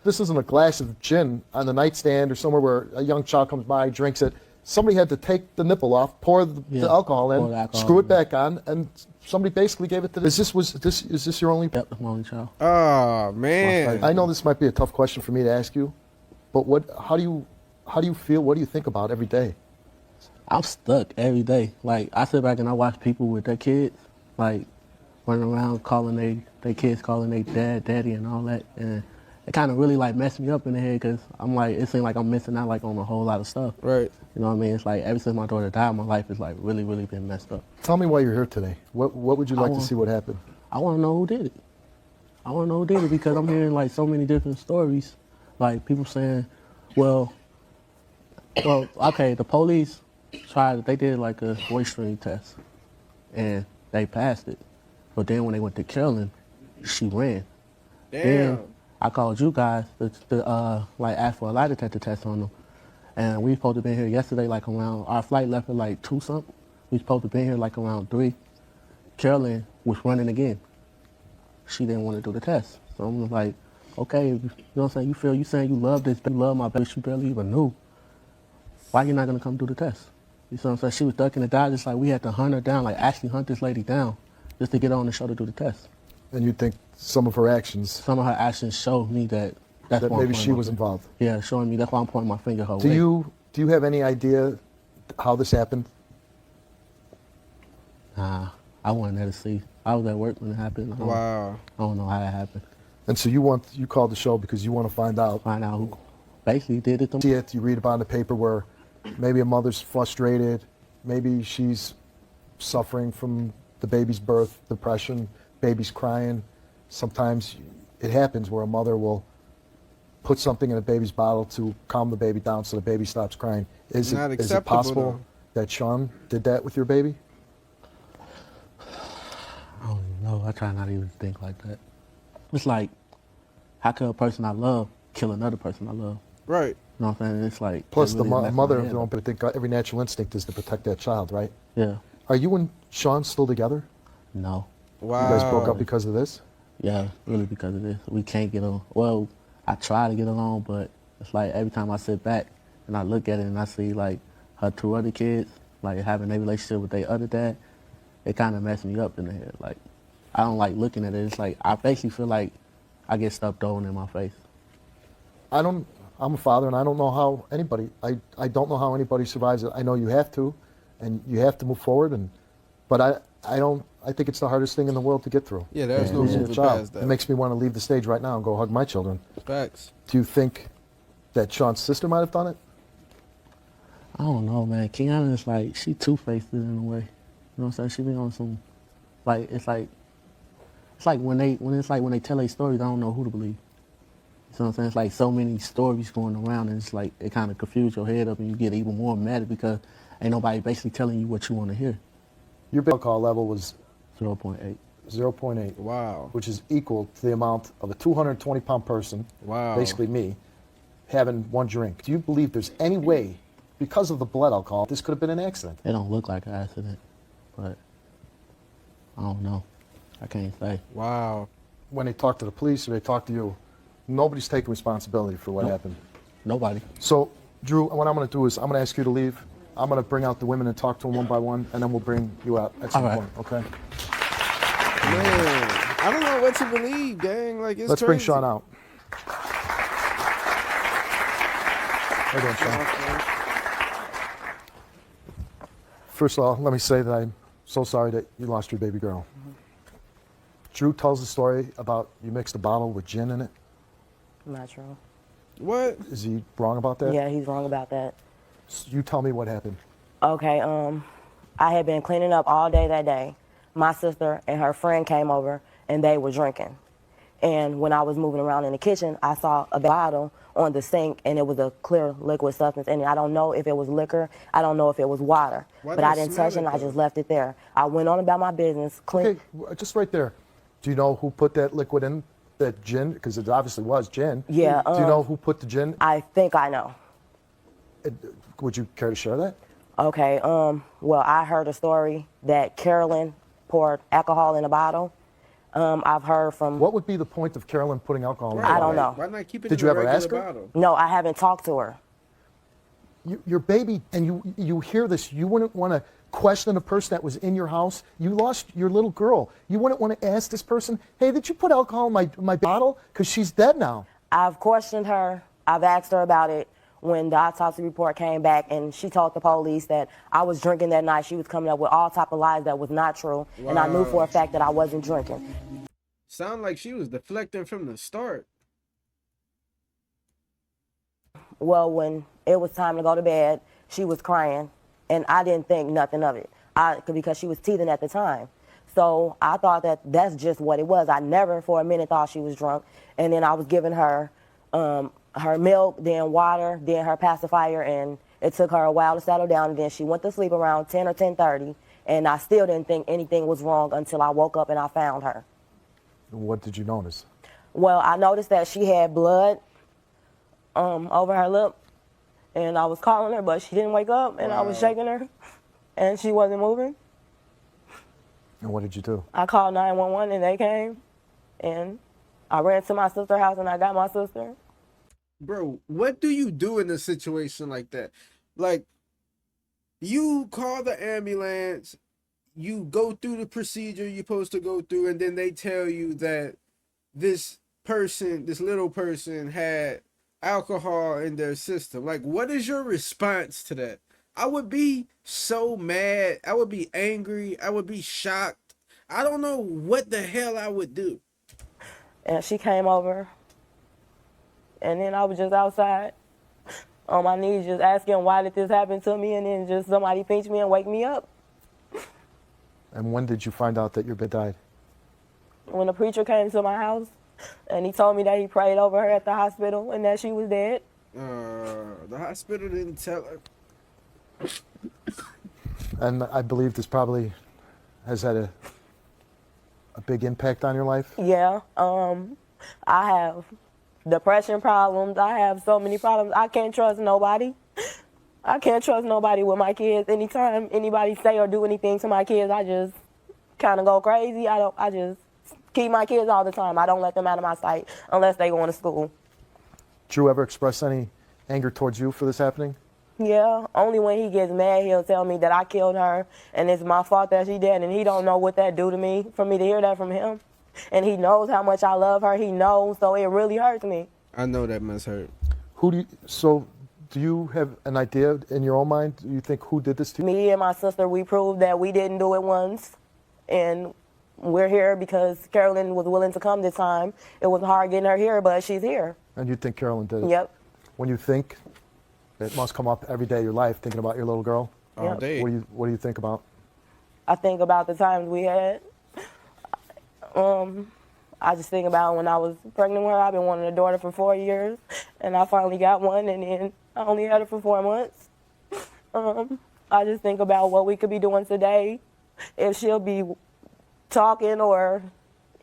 This isn't a glass of gin on the nightstand or somewhere where a young child comes by, drinks it. Somebody had to take the nipple off, pour the alcohol in, screw it back on, and somebody basically gave it to. Is this your only? Yep, my only child. Oh man. I know this might be a tough question for me to ask you, but how do you feel? What do you think about every day? I'm stuck every day. Like, I sit back and I watch people with their kids, like, running around calling their kids, calling their dad, daddy, and all that. And it kind of really, like, messed me up in the head because I'm like, it seems like I'm missing out, like, on a whole lot of stuff. Right. You know what I mean? It's like, ever since my daughter died, my life is, like, really, really been messed up. Tell me why you're here today. What would you like to see what happened? I want to know who did it. I want to know who did it because I'm hearing, like, so many different stories. Like, people saying, well, okay, the police they did like a voice string test and they passed it. But then when they went to Carolyn, she ran. Damn. Then I called you guys to like ask for a lie detector test on them. And we supposed to be here yesterday like around, our flight left at like 2 something. We supposed to be here like around 3. Carolyn was running again. She didn't want to do the test. So I'm like, okay, you know what I'm saying? You saying you love this, you love my baby, you barely even knew. Why you not gonna come do the test? You know what I'm saying? She was ducking and dodging. It's like we had to hunt her down, like actually hunt this lady down just to get on the show to do the test. And you think some of her actions showed me that maybe she was involved? Yeah, showing me. That's why I'm pointing my finger her way. Do you have any idea how this happened? Nah, I wasn't there to see. I was at work when it happened. I don't know how it happened. And so you called the show because you want to find out who basically did it to me. See it, you read about in the paper where maybe a mother's frustrated, maybe she's suffering from the baby's birth, depression, baby's crying. Sometimes it happens where a mother will put something in a baby's bottle to calm the baby down so the baby stops crying. Is it possible that Sean did that with your baby? I don't even know. I try not to even think like that. It's like, how could a person I love kill another person I love? Right. You know what I'm saying? It's like... Plus, the mother, I think every natural instinct is to protect that child, right? Yeah. Are you and Sean still together? No. Wow. You guys broke up because of this? Yeah, really because of this. We can't get along. Well, I try to get along, but it's like every time I sit back and I look at it and I see like her 2 other kids, like having a relationship with their other dad, it kind of messed me up in the head. Like, I don't like looking at it. It's like, I basically feel like I get stuff thrown in my face. I'm a father, and I don't know how anybody, I don't know how anybody survives it. I know you have to, and you have to move forward, but I think it's the hardest thing in the world to get through. Yeah, there's no moving past that. It makes me want to leave the stage right now and go hug my children. Facts. Do you think that Sean's sister might have done it? I don't know, man. Kiana is like, she two-faced in a way. You know what I'm saying? She be on some, like, it's like when they tell their stories, I don't know who to believe. You know what I'm saying? It's like so many stories going around, and it's like it kind of confuses your head up, and you get even more mad because ain't nobody basically telling you what you want to hear. Your alcohol level was 0.8. 0.8. Wow. Which is equal to the amount of a 220-pound person, basically me, having 1 drink. Do you believe there's any way, because of the blood alcohol, this could have been an accident? It don't look like an accident, but I don't know. I can't say. Wow. When they talk to the police or they talk to you, nobody's taking responsibility for what happened. Nobody. So, Drew, what I'm going to do is I'm going to ask you to leave. I'm going to bring out the women and talk to them one by one, and then we'll bring you out at some point, okay? Man, I don't know what to believe, gang. Like, it's Let's crazy. bring Sean out. How you doing, Sean? First of all, let me say that I'm so sorry that you lost your baby girl. Drew tells the story about you mixed a bottle with gin in it. Not true. What? Is he wrong about that? Yeah, he's wrong about that. You tell me what happened. Okay, I had been cleaning up all day that day. My sister and her friend came over, and they were drinking. And when I was moving around in the kitchen, I saw a bottle on the sink, and it was a clear liquid substance in it. I don't know if it was liquor. I don't know if it was water. But I didn't touch it, and I just left it there. I went on about my business. Okay, just right there. Do you know who put that liquid in, that gin? Because it obviously was gin. Yeah. Do you know who put the gin? I think I know. Would you care to share that? Okay, well, I heard a story that Carolyn poured alcohol in a bottle. I've heard from. What would be the point of Carolyn putting alcohol in Right, the I don't bottle? know. Why not keep it Did in you a ever regular ask her? bottle? No, I haven't talked to her. Your baby, and you hear this, you wouldn't want to question a person that was in your house. You lost your little girl. You wouldn't want to ask this person, hey, did you put alcohol in my bottle? Because she's dead now. I've questioned her. I've asked her about it when the autopsy report came back, and she told the police that I was drinking that night. She was coming up with all type of lies that was not true, and I knew for a fact that I wasn't drinking. Sound like she was deflecting from the start. Well, when it was time to go to bed, she was crying, and I didn't think nothing of it because she was teething at the time. So I thought that that's just what it was. I never for a minute thought she was drunk. And then I was giving her her milk, then water, then her pacifier, and it took her a while to settle down. And then she went to sleep around 10 or 10:30, and I still didn't think anything was wrong until I woke up and I found her. What did you notice? Well, I noticed that she had blood over her lip, and I was calling her, but she didn't wake up, and I was shaking her, and she wasn't moving. And what did you do? I called 911, and they came, and I ran to my sister's house, and I got my sister. Bro, what do you do in a situation like that? Like, you call the ambulance, you go through the procedure you're supposed to go through, and then they tell you that this person, this little person, had alcohol in their system. Like, what is your response to that? I would be so mad. I would be angry. I would be shocked. I don't know what the hell I would do. And she came over, and then I was just outside on my knees just asking why did this happen to me, and then just somebody pinch me and wake me up. And when did you find out that your baby died? When the preacher came to my house, and he told me that he prayed over her at the hospital and that she was dead. The hospital didn't tell her. And I believe this probably has had a big impact on your life. Yeah, I have depression problems. I have so many problems. I can't trust nobody. I can't trust nobody with my kids. Anytime anybody say or do anything to my kids, I just kind of go crazy. I just keep my kids all the time. I don't let them out of my sight unless they going to school. Drew ever express any anger towards you for this happening? Yeah, only when he gets mad, he'll tell me that I killed her and it's my fault that she dead, and he don't know what that do to me, for me to hear that from him. And he knows how much I love her. He knows, so it really hurts me. I know that must hurt. Do you have an idea in your own mind? Do you think who did this to you? Me and my sister, we proved that we didn't do it once, and we're here because Carolyn was willing to come this time. It was hard getting her here, but she's here. And you think Carolyn did it? Yep. When you think, it must come up every day of your life, thinking about your little girl. All day. What do you think about? I think about the times we had. I just think about when I was pregnant with her. I've been wanting a daughter for 4 years, and I finally got one, and then I only had her for 4 months. I just think about what we could be doing today, if she'll be talking or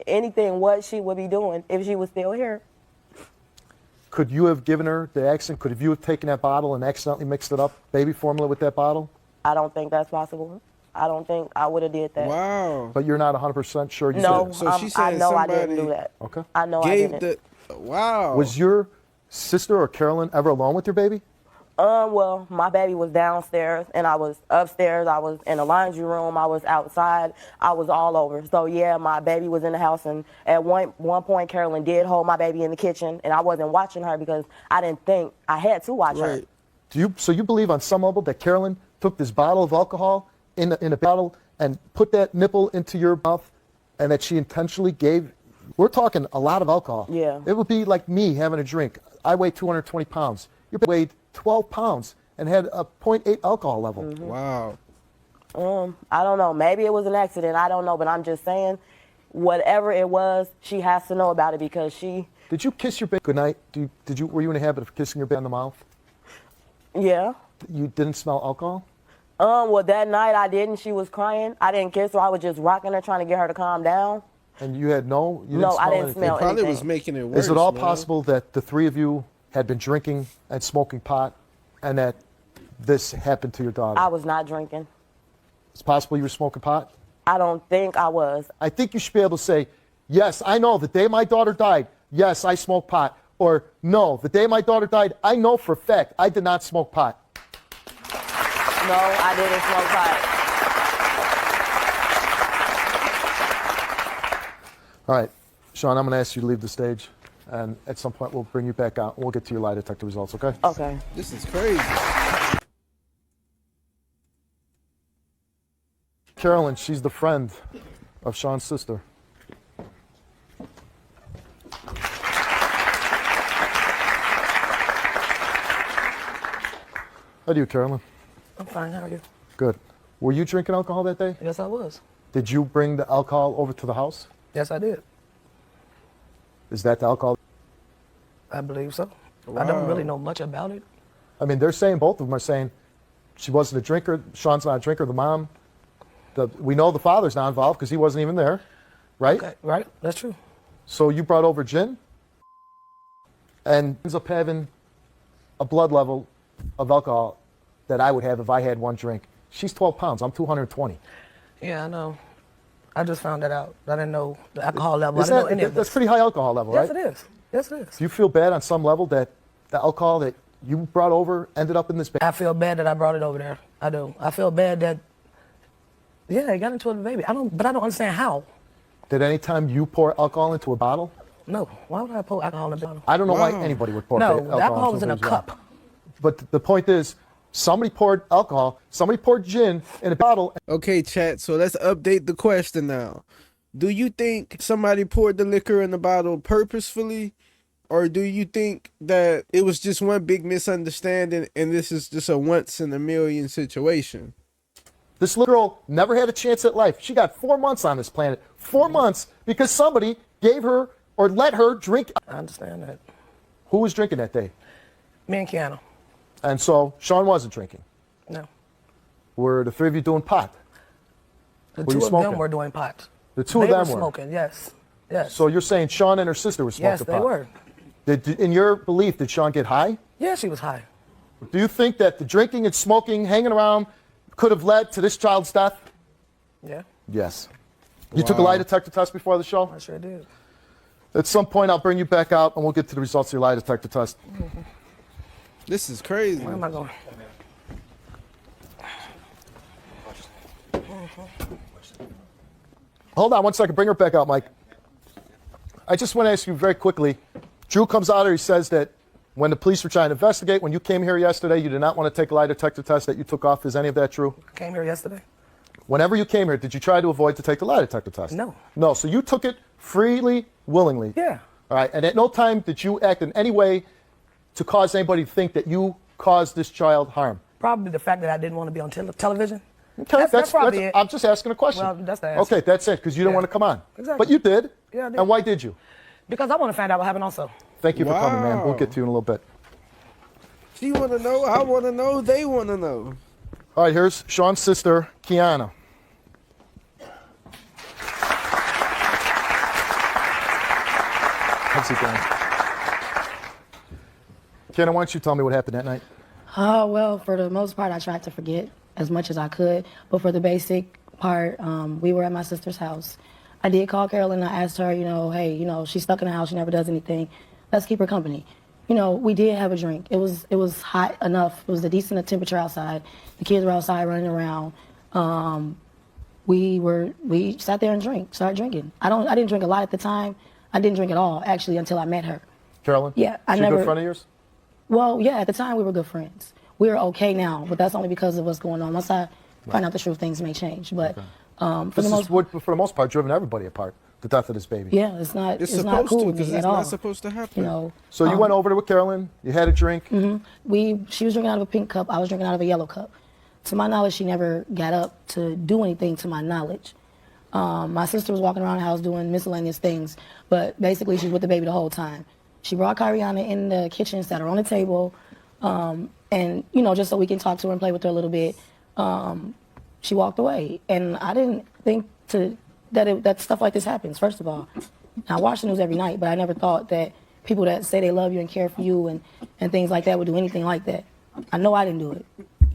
anything, what she would be doing if she was still here. Could you have given her the accident? Could you have taken that bottle and accidentally mixed it up, baby formula, with that bottle? I don't think that's possible. I don't think I would have did that. Wow. But you're not 100% sure you No, did it? So she said I know I somebody didn't do that. Okay. I know I Gave didn't. wow. Was your sister or Carolyn ever alone with your baby? Well, my baby was downstairs, and I was upstairs. I was in the laundry room. I was outside. I was all over. So, yeah, my baby was in the house, and at one point, Carolyn did hold my baby in the kitchen, and I wasn't watching her because I didn't think I had to watch her. So you believe on some level that Carolyn took this bottle of alcohol in a bottle and put that nipple into your mouth, and that she intentionally gave? We're talking a lot of alcohol. Yeah. It would be like me having a drink. I weigh 220 pounds. You weighed 12 pounds and had a 0.8 alcohol level. Mm-hmm. Wow. I don't know. Maybe it was an accident. I don't know. But I'm just saying, whatever it was, she has to know about it because she... Did you kiss your baby goodnight? Were you in the habit of kissing your baby on the mouth? Yeah. You didn't smell alcohol? Well, that night I didn't. She was crying. I didn't kiss her. I was just rocking her, trying to get her to calm down. And you had no... You No, didn't I smell didn't anything. smell Probably anything. was making it worse. Is it all man. possible that the three of you had been drinking and smoking pot and that this happened to your daughter? I was not drinking. It's possible you were smoking pot? I don't think I was. I think you should be able to say, Yes, I know the day my daughter died, yes, I smoked pot. Or no, the day my daughter died, I know for a fact I did not smoke pot. No, I didn't smoke pot. All right, Sean, I'm going to ask you to leave the stage. And at some point, we'll bring you back out and we'll get to your lie detector results, okay? Okay. This is crazy. Carolyn, she's the friend of Sean's sister. How do you, Carolyn? I'm fine. How are you? Good. Were you drinking alcohol that day? Yes, I was. Did you bring the alcohol over to the house? Yes, I did. Is that the alcohol? I believe so. Wow. I don't really know much about it. I mean, they're saying, both of them are saying, she wasn't a drinker, Sean's not a drinker, the mom. We know the father's not involved because he wasn't even there, right? Okay, right? That's true. So you brought over gin and ends up having a blood level of alcohol that I would have if I had one drink. She's 12 pounds, I'm 220. Yeah, I know. I just found that out. I didn't know the alcohol level. I Isn't didn't know that, any of that's this. pretty high alcohol level, Yes, right? it is. Yes, it is. Do you feel bad on some level that the alcohol that you brought over ended up in this I feel bad that I brought it over there. I do. I feel bad that, yeah, it got into the baby. But I don't understand how. Did any time you pour alcohol into a bottle? No. Why would I pour alcohol in a bottle? I don't know why Wow. anybody would pour No, alcohol the alcohol into was in a baby's bottle. cup. But the point is, somebody poured alcohol, somebody poured gin in a bottle. Okay, chat. So let's update the question now. Do you think somebody poured the liquor in the bottle purposefully? Or do you think that it was just one big misunderstanding and this is just a once in a million situation? This little girl never had a chance at life. She got 4 months on this planet. 4 months because somebody gave her or let her drink. I understand that. Who was drinking that day? Me and Keanu. And so Sean wasn't drinking. No. Were the three of you doing pot? The Were you two of smoking? them were doing pot. The two They of them were were. smoking, yes. Yes. So you're saying Sean and her sister were smoking yes, pot? they were. In your belief, did Sean get high? Yeah, she was high. Do you think that the drinking and smoking, hanging around, could have led to this child's death? Yeah, Yes. You took a lie detector test before the show? I sure did. At some point, I'll bring you back out and we'll get to the results of your lie detector test. This is crazy. Where am I going? Hold on one second. Bring her back out, Mike. I just want to ask you very quickly. Drew comes out here. He says that when the police were trying to investigate, when you came here yesterday, you did not want to take a lie detector test that you took off. Is any of that true? I came here yesterday. Whenever you came here, did you try to avoid to take the lie detector test? No. No. So you took it freely, willingly. Yeah. All right. And at no time did you act in any way to cause anybody to think that you caused this child harm. Probably the fact that I didn't want to be on television. Okay, That's probably it. I'm just asking a question. Well, that's the answer. Okay, that's it, because you didn't Yeah. want to come on. Exactly. But you did. Yeah, I did. And why did you? Because I want to find out what happened also. Thank you for coming, man. We'll Wow. get to you in a little bit. She want to know. I want to know. They want to know. All right, here's Sean's sister, Kiana. How's it going? Kiana, why don't you tell me what happened that night? Well, for the most part, I tried to forget as much as I could. But for the basic part, we were at my sister's house. I did call Carolyn and I asked her, hey, she's stuck in the house. She never does anything. Let's keep her company. We did have a drink. It was hot enough. It was a decent temperature outside. The kids were outside running around. We sat there and started drinking. I didn't drink a lot at the time. I didn't drink at all, actually, until I met her. Carolyn? Yeah, I She a never- good friend of yours? Well, yeah, at the time we were good friends. We're okay now, but that's only because of what's going on. Once I find out the truth, things may change. But for This the most is what, for the most part, driven everybody apart. The death of this baby. yeah, it's not It's not supposed cool to with because me it's at all. not supposed to happen. So you went over there with Carolyn. You had a drink. She was drinking out of a pink cup. I was drinking out of a yellow cup. To my knowledge, she never got up to do anything. To my knowledge, my sister was walking around the house doing miscellaneous things, but basically she was with the baby the whole time. She brought Kariana in the kitchen, sat her on the table, and just so we can talk to her and play with her a little bit. She walked away, and I didn't think that stuff like this happens. First of all, I watch the news every night, but I never thought that people that say they love you and care for you and things like that would do anything like that. I know I didn't do it.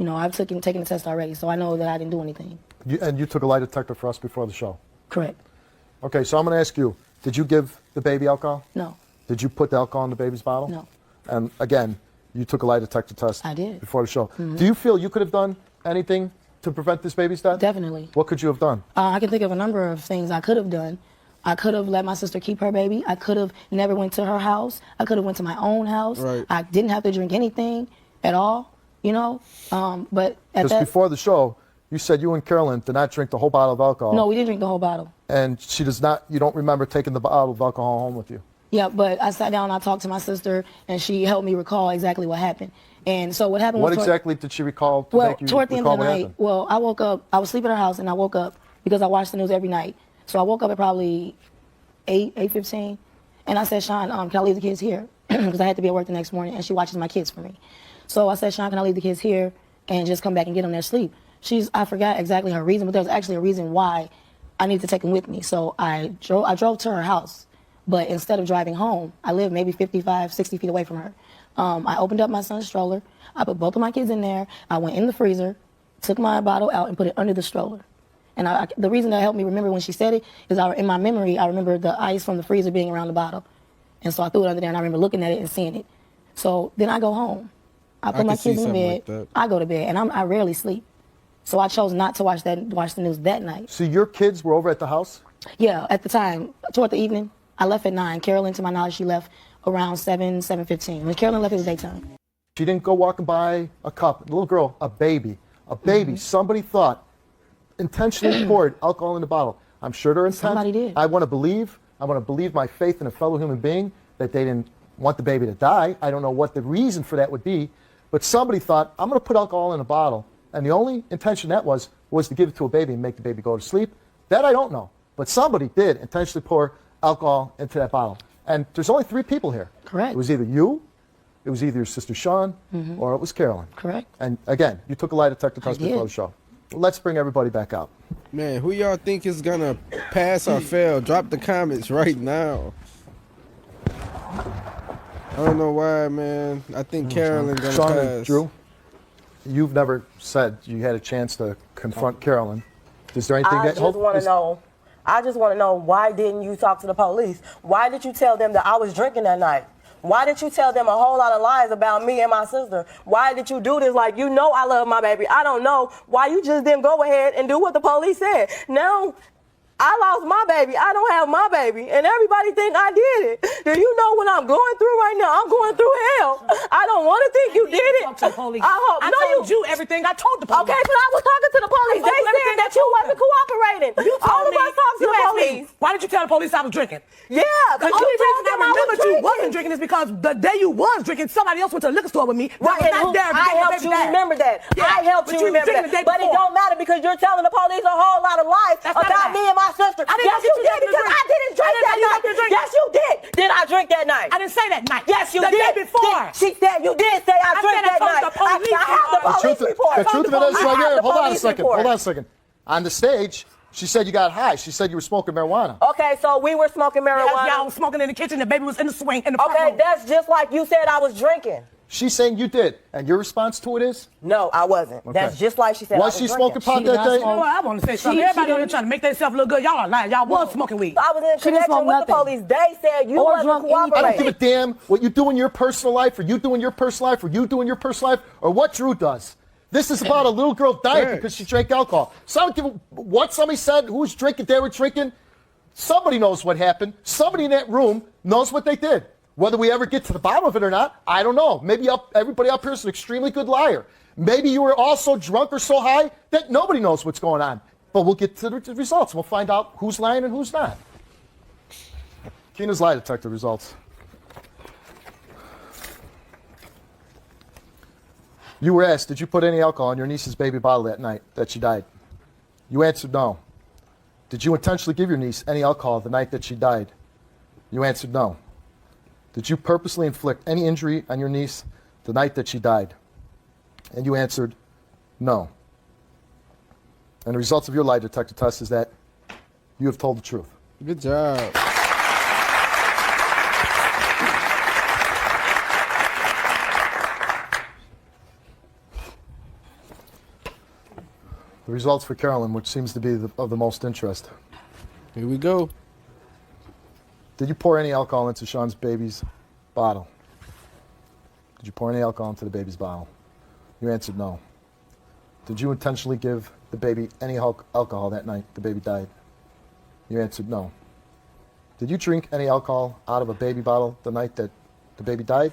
I've taken the test already, so I know that I didn't do anything. And you took a lie detector for us before the show. Correct. Okay, so I'm going to ask you, Did you give the baby alcohol? No. Did you put the alcohol in the baby's bottle? No. And again, you took a lie detector test. I did. Before the show. Do you feel you could have done anything to prevent this baby's death? Definitely. What could you have done? I can think of a number of things I could have done. I could have let my sister keep her baby. I could have never went to her house. I could have went to my own house. Right. I didn't have to drink anything at all, you know. But at Because that, before the show, you said you and Carolyn did not drink the whole bottle of alcohol. no, we didn't drink the whole bottle. And she does not, you don't remember taking the bottle of alcohol home with you. Yeah, but I sat down and I talked to my sister, and she helped me recall exactly what happened. And so what happened What was exactly did she recall to well, make you toward the end recall of the what night, happened? well, I woke up, I was sleeping at her house, and I woke up because I watched the news every night. So I woke up at probably 8:15, and I said, Sean, can I leave the kids here? Because I had to be at work the next morning, and she watches my kids for me. So I said, Sean, can I leave the kids here and just come back and get them their sleep? I forgot exactly her reason, but there was actually a reason why I needed to take them with me. So I drove to her house, but instead of driving home, I lived maybe 55, 60 feet away from her. I opened up my son's stroller. I put both of my kids in there. I went in the freezer, took my bottle out, and put it under the stroller. And the reason that helped me remember when she said it is in my memory, I remember the ice from the freezer being around the bottle. And so I threw it under there, and I remember looking at it and seeing it. So then I go home. I put my can see kids in something bed. like that. I go to bed, and I rarely sleep. So I chose not to watch the news that night. So your kids were over at the house? Yeah, at the time, toward the evening, I left at 9. Carolyn, to my knowledge, she left around 7:15. When Carolyn left, it was daytime. She didn't go walking by a cup, a little girl, a baby. Somebody thought intentionally poured alcohol in the bottle. I'm sure their intent. Somebody did. I want to believe my faith in a fellow human being that they didn't want the baby to die. I don't know what the reason for that would be, but somebody thought, I'm going to put alcohol in a bottle, and the only intention that was to give it to a baby and make the baby go to sleep. That I don't know, but somebody did intentionally pour alcohol into that bottle. And there's only 3 people here. Correct. It was either you, it was either your sister Sean, or it was Carolyn. Correct. And again, you took a lie detector test before did. the show. Let's bring everybody back out. Man, who y'all think is gonna pass or fail? Drop the comments right now. I don't know why, man. I think Carolyn gonna Sean pass. and Drew, you've never said you had a chance to confront Carolyn. Is there anything I that just want to know. I just want to know, why didn't you talk to the police? Why did you tell them that I was drinking that night? Why did you tell them a whole lot of lies about me and my sister? Why did you do this? Like, you know I love my baby. I don't know why you just didn't go ahead and do what the police said. Now, I lost my baby. I don't have my baby. And everybody think I did it. Do you know what I'm going through right now? I'm going through hell. I don't want to think you did it. Talk to the police. I hope. I No, told you everything. I told the police. Okay, but I was talking to the police. I told They you everything said that I you told wasn't them. cooperating. You told All of me. us talked to You the asked me, police. why did you tell the police I was drinking? Yeah, The because only you told reason them I I was remembered you drinking. wasn't drinking is because the day you was drinking, somebody else went to the liquor store with me. That Right, was and not there. I helped you remember that. Yeah, I helped but you you was remember drinking that. the day But it before. don't matter because you're telling the police a whole lot of lies That's not about a lie. me and my sister. I didn't Yes, know you you did didn't because drink. I didn't drink I didn't that know you night. didn't drink. Yes, you did. Did I drink that night? I didn't say that night. Yes, you the did. day before. She said you did say I drank said I that told night. the police. I have the The police report. The truth of it is I right have here. the Hold on a police second. report. Hold on a second. On the stage, she said you got high. She said you were smoking marijuana. Okay, so we were smoking marijuana. Y'all was smoking in the kitchen. The baby was in the swing in the front Okay, room. that's just like you said I was drinking. She's saying you did. And your response to it is? No, I wasn't. That's just like she said. Was I she was smoking drinking. pot She that did not day? You know what? I want to say something. Everybody on here trying to make themselves look good. Y'all are lying. Y'all was smoking weed. I was in She didn't connection smoke with the nothing. police. They said you Or wasn't drunk anything. I don't cooperating. give a damn what you do in your personal life, or you do in your personal life, or you do in your personal life, or what Drew does. This is about a little girl dying Right. because she drank alcohol. So I don't give a what somebody said, who was drinking, they were drinking. Somebody knows what happened. Somebody in that room knows what they did. Whether we ever get to the bottom of it or not, I don't know. Maybe everybody up here is an extremely good liar. Maybe you were all so drunk or so high that nobody knows what's going on. But we'll get to the results. We'll find out who's lying and who's not. Keena's lie detector results. You were asked, did you put any alcohol in your niece's baby bottle that night that she died? You answered no. Did you intentionally give your niece any alcohol the night that she died? You answered no. Did you purposely inflict any injury on your niece the night that she died? And you answered no. And the results of your lie detector test is that you have told the truth. Good job. The results for Carolyn, which seems to be of the most interest. Here we go. Did you pour any alcohol into Sean's baby's bottle? Did you pour any alcohol into the baby's bottle? You answered no. Did you intentionally give the baby any alcohol that night the baby died? You answered no. Did you drink any alcohol out of a baby bottle the night that the baby died?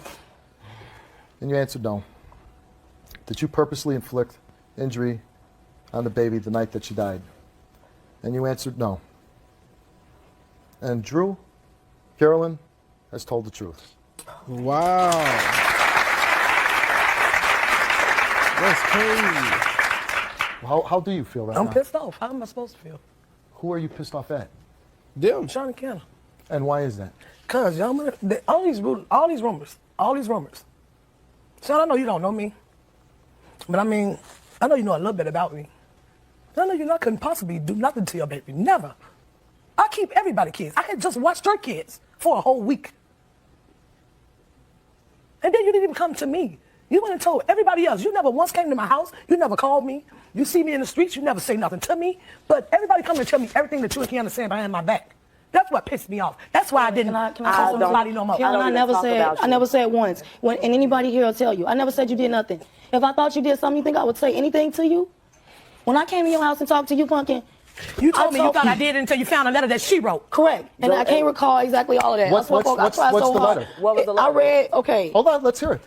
And you answered no. Did you purposely inflict injury on the baby the night that she died? And you answered no. And Drew, Carolyn has told the truth. Wow. That's crazy. How do you feel right I'm now? pissed off. How am I supposed to feel? Who are you pissed off at? Them. Sean and Kenna. And why is that? Cause y'all, all these rumors. Sean, I know you don't know me, but I mean, I know you know a little bit about me. I know you couldn't possibly do nothing to your baby. Never. I keep everybody kids. I had just watched your kids for a whole week. And then you didn't even come to me. You went and told everybody else. You never once came to my house. You never called me. You see me in the streets. You never say nothing to me. But everybody come and tell me everything that you and Kiana saying behind my back. That's what pissed me off. That's why I didn't Can I call say somebody no more. Kiana, I never talk said. about I you. never said once. And anybody here will tell you. I never said you did nothing. If I thought you did something, you think I would say anything to you? When I came to your house and talked to you, Pumpkin. You told me you thought I did it until you found a letter that she wrote. Correct. And I can't recall exactly all of that. What's I tried the so hard. letter? What was the I letter? read. Okay. Hold on, let's hear it.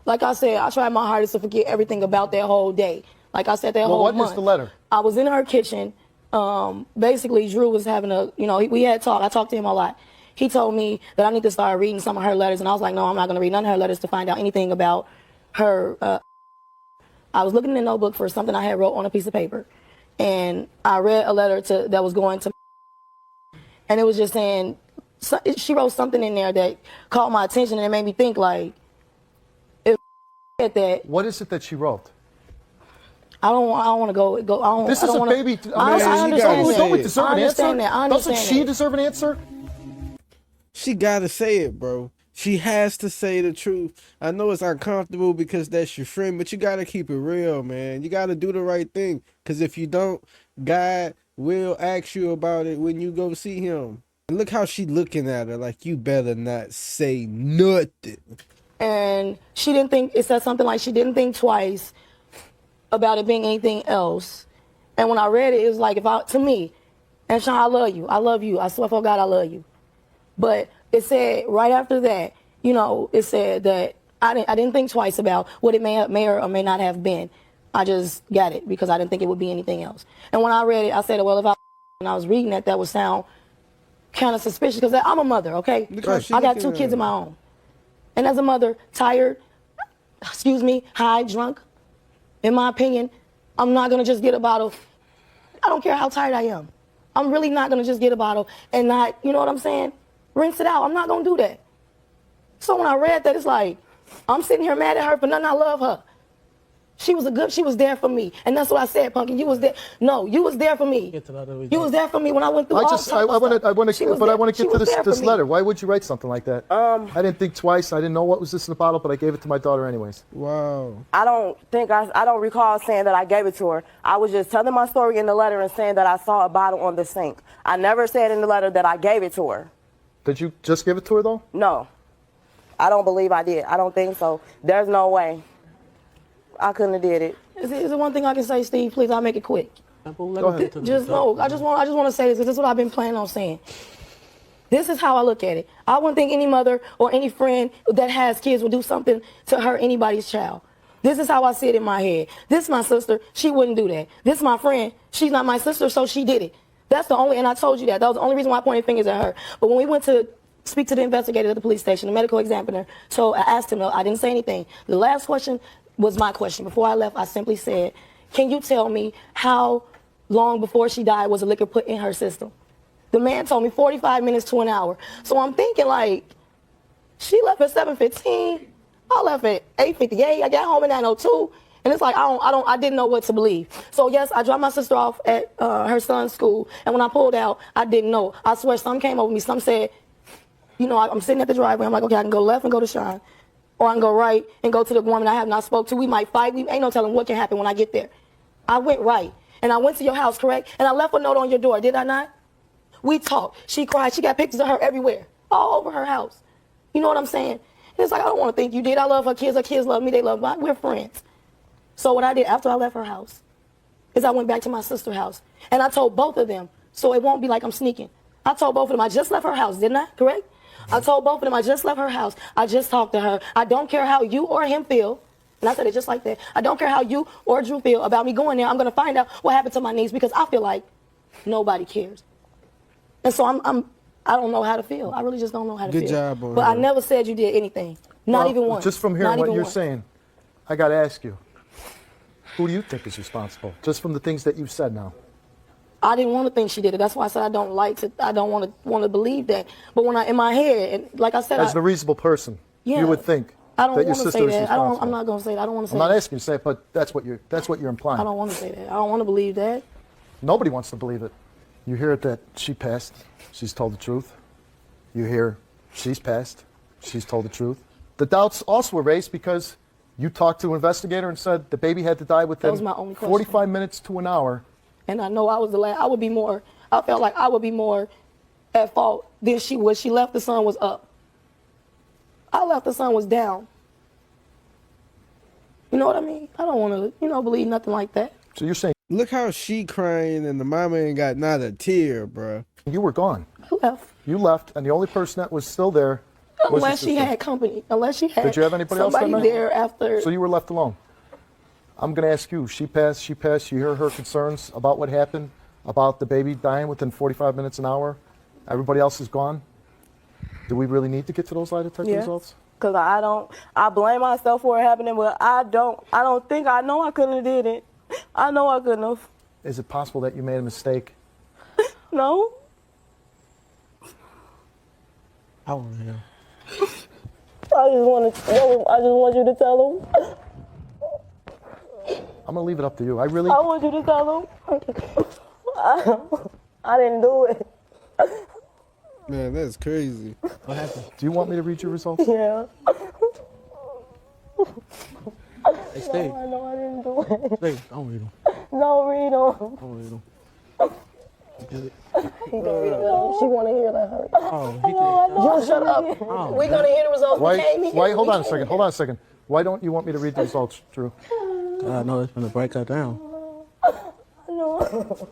Like I said, I tried my hardest to forget everything about that whole day. Like I said, that whole What month. is the letter? I was in her kitchen. Basically, Drew was having we had talk. I talked to him a lot. He told me that I need to start reading some of her letters, and I was like, no, I'm not going to read none of her letters to find out anything about her. I was looking in the notebook for something I had wrote on a piece of paper, and I read a letter that was going to, and it was just saying, she wrote something in there that caught my attention, and it made me think like, if at that. What is it that she wrote? I don't want to go. This is a baby. I Man, you gotta understand say Don't we it. deserve I an answer? understand that. I understand Doesn't she that. deserve an answer? She gotta say it, bro. She has to say the truth. I know it's uncomfortable because that's your friend, but you gotta keep it real, man. You gotta do the right thing. Cause if you don't, God will ask you about it when you go see him. And look how she looking at her like you better not say nothing. And she didn't think. It said something like she didn't think twice about it being anything else. And when I read it, it was like to me, and Sean, I love you. I love you. I swear for God, I love you. But it said right after that, it said that I didn't think twice about what it may or may not have been. I just got it because I didn't think it would be anything else. And when I read it, I said, well, if I was reading that would sound kind of suspicious because I'm a mother, okay? Look how she I got looking 2 at kids her. of my own. And as a mother, tired, high, drunk, in my opinion, I'm not going to just get a bottle. I don't care how tired I am. I'm really not going to just get a bottle and not, you know what I'm saying? Rinse it out. I'm not going to do that. So when I read that, it's like, I'm sitting here mad at her for nothing. I love her. She was there for me. And that's what I said, Pumpkin. You was there. No, you was there for me. Get to the other You was there for me when I went through all types of stuff. I want to She was get to there for this me. letter. Why would you write something like that? I didn't think twice. I didn't know what was this in the bottle, but I gave it to my daughter anyways. Wow. I don't recall saying that I gave it to her. I was just telling my story in the letter and saying that I saw a bottle on the sink. I never said in the letter that I gave it to her. Did you just give it to her though? No. I don't believe I did. I don't think so. There's no way. I couldn't have did it. Is there one thing I can say, Steve? Please, I'll make it quick. Go ahead. Just no. I just want to say this because this is what I've been planning on saying. This is how I look at it. I wouldn't think any mother or any friend that has kids would do something to hurt anybody's child. This is how I see it in my head. This is my sister. She wouldn't do that. This is my friend. She's not my sister, so she did it. That's the only, and I told you that. That was the only reason why I pointed fingers at her. But when we went to speak to the investigator at the police station, the medical examiner, so I asked him, I didn't say anything. The last question was my question. Before I left, I simply said, can you tell me how long before she died was the liquor put in her system? The man told me 45 minutes to an hour. So I'm thinking like, she left at 7:15. I left at 8:58. I got home at 9:02. And it's like, I didn't know what to believe. So yes, I dropped my sister off at her son's school. And when I pulled out, I didn't know. I swear some came over me. Some said, I'm sitting at the driveway. I'm like, okay, I can go left and go to Sean. Or I can go right and go to the woman I have not spoke to. We might fight. We ain't no telling what can happen when I get there. I went right. And I went to your house, correct? And I left a note on your door, did I not? We talked. She cried. She got pictures of her everywhere, all over her house. You know what I'm saying? And it's like, I don't want to think you did. I love her kids love me, they love me. We're friends. So what I did after I left her house is I went back to my sister's house, and I told both of them, so it won't be like I'm sneaking. I told both of them, I just left her house, didn't I? Correct? I told both of them, I just left her house. I just talked to her. I don't care how you or him feel. And I said it just like that. I don't care how you or Drew feel about me going there. I'm going to find out what happened to my niece because I feel like nobody cares. And so I don't know how to feel. I really just don't know how to feel. Good job on But her. I never said you did anything. Not Well, even once. Just from hearing Not what even you're once. saying, I got to ask you, who do you think is responsible? Just from the things that you've said now. I didn't want to think she did it. That's why I said I don't want to believe that. But when in my head, and like I said, As a reasonable person, yeah, you would think I don't that your want to sister say is that. responsible. I'm not going to say that. I don't want to say I'm not that. asking you to say it, but that's what you're implying. I don't want to say that. I don't want to believe that. Nobody wants to believe it. You hear it that she passed, she's told the truth. You hear she's passed, she's told the truth. The doubts also were raised because you talked to an investigator and said the baby had to die within was my only question. 45 minutes to an hour. And I know I was the last. I felt like I would be more at fault than she was. She left, the sun was up. I left, the sun was down. You know what I mean? I don't want to, believe nothing like that. So you're saying Look how she crying and the mama ain't got not a tear, bro. you were gone. I left. You left, and the only person that was still there was your Unless she sister. had company. Unless she had Did you have anybody else that somebody night? there after. So you were left alone. I'm going to ask you, she passed. You hear her concerns about what happened, about the baby dying within 45 minutes, an hour. Everybody else is gone. Do we really need to get to those lie detector Yeah. results? Cause I blame myself for it happening, but I know I couldn't have did it. I know I couldn't have. Is it possible that you made a mistake? No. I want to hear. I just want you to tell him. I'm going to leave it up to you. I want you to tell him. I didn't do it. Man, that's crazy. What happened? Do you want me to read your results? Yeah. Hey, Steve. I know I didn't do it. Steve, don't read them. No, read them. Don't read them. She want to hear that. Oh, he did. Just shut up. We're going to hear the results. We came here. Why? Hold on a second. Why don't you want me to read the results, Drew? I know it's going to break her down. No.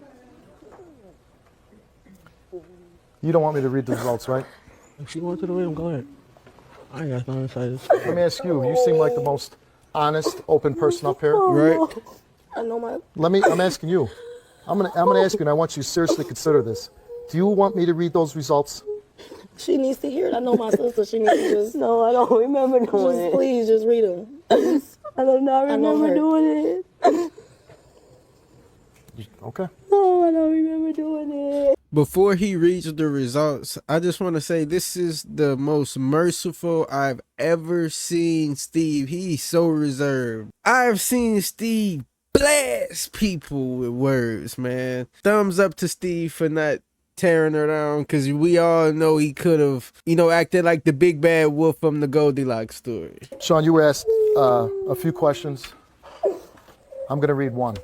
You don't want me to read the results, right? If she wants to read them, go ahead. I ain't got nothing to say. This. Let me ask you. You seem like the most honest, open person up here. Right? I know my. I'm asking you. I'm gonna ask you, and I want you to seriously consider this. Do you want me to read those results? She needs to hear it. I know my sister. She needs to just. No, I don't remember doing it. Please, just read them. I do not I know remember her. doing it. Okay. No, I don't remember doing it. Before he reads the results, I just want to say this is the most merciful I've ever seen Steve. He's so reserved. I've seen Steve blast people with words, man. Thumbs up to Steve for not tearing her down, because we all know he could have, acted like the big bad wolf from the Goldilocks story. Sean, you were asked a few questions. I'm gonna read one.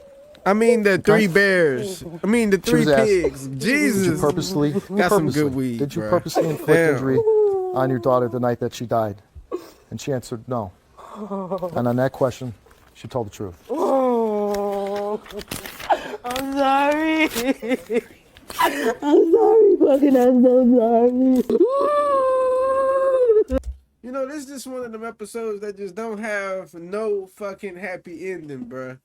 I mean the three bears. I mean the She three was asked, pigs. Did Jesus. you purposely? Got some good weed, Did you bruh. purposely inflict Damn. injury on your daughter the night that she died? And she answered no. And on that question, she told the truth. Oh, I'm sorry. I'm sorry, fucking. I'm so sorry. This is just one of them episodes that just don't have no fucking happy ending, bruh.